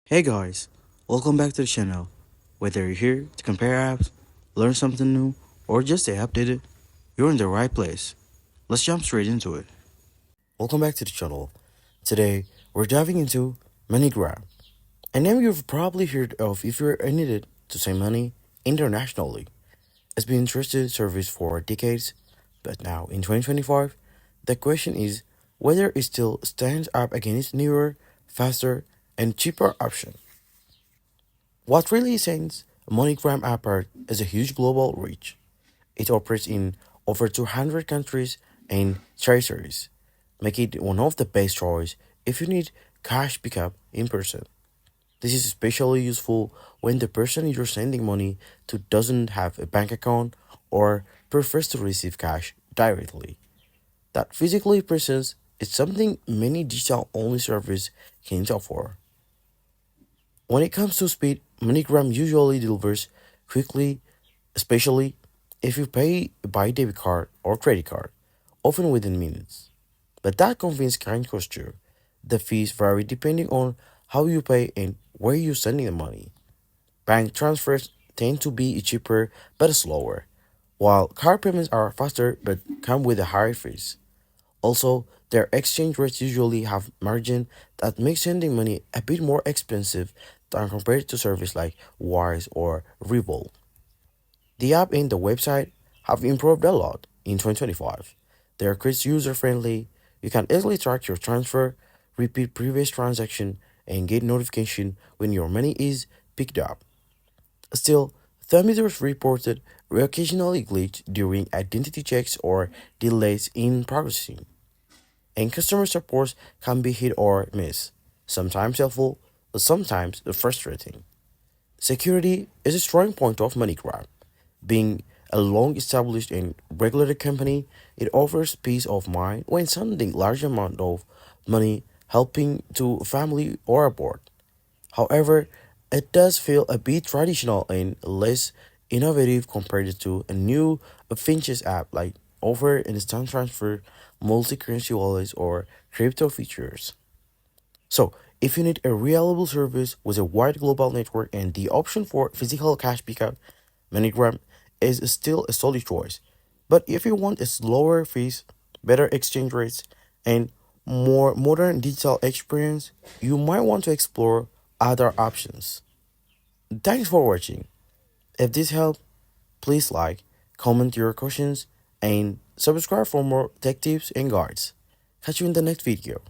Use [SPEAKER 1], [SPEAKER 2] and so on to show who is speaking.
[SPEAKER 1] Hey guys, welcome back to the channel. Whether you're here to compare apps, learn something new, or just stay updated, you're in the right place. Let's jump straight into it. Welcome back to the channel. Today, we're diving into Moneygram, a name you've probably heard of if you're in it to send money internationally. It's been a trusted service for decades, but now in 2025, the question is whether it still stands up against newer, faster, and cheaper options. What really sets MoneyGram apart is a huge global reach. It operates in over 200 countries and territories, making it one of the best choices if you need cash pickup in person. This is especially useful when the person you're sending money to doesn't have a bank account or prefers to receive cash directly. That physically presence is something many digital only services can't offer. When it comes to speed, MoneyGram usually delivers quickly, especially if you pay by debit card or credit card, often within minutes. But that convenience can cost you. The fees vary depending on how you pay and where you're sending the money. Bank transfers tend to be cheaper but slower, while card payments are faster but come with a higher fees. Also, their exchange rates usually have margin that makes sending money a bit more expensive than compared to services like Wise or Revolt. The app and the website have improved a lot in 2025. They are quite user-friendly. You can easily track your transfer, repeat previous transaction, and get notification when your money is picked up. Still, thermometers reported we occasionally glitch during identity checks or delays in processing, and customer support can be hit or miss, sometimes helpful, but sometimes frustrating. Security is a strong point of MoneyGram. Being a long established and regulated company, it offers peace of mind when sending large amount of money helping to family or abroad. However, it does feel a bit traditional and less innovative compared to a new Finches app like offer instant transfer, multi-currency wallets, or crypto features. So, if you need a reliable service with a wide global network and the option for physical cash pickup, MoneyGram is still a solid choice. But if you want a slower fees, better exchange rates, and more modern digital experience, you might want to explore other options. Thanks for watching. If this helped, please like, comment your questions, and subscribe for more tech tips and guides. Catch you in the next video.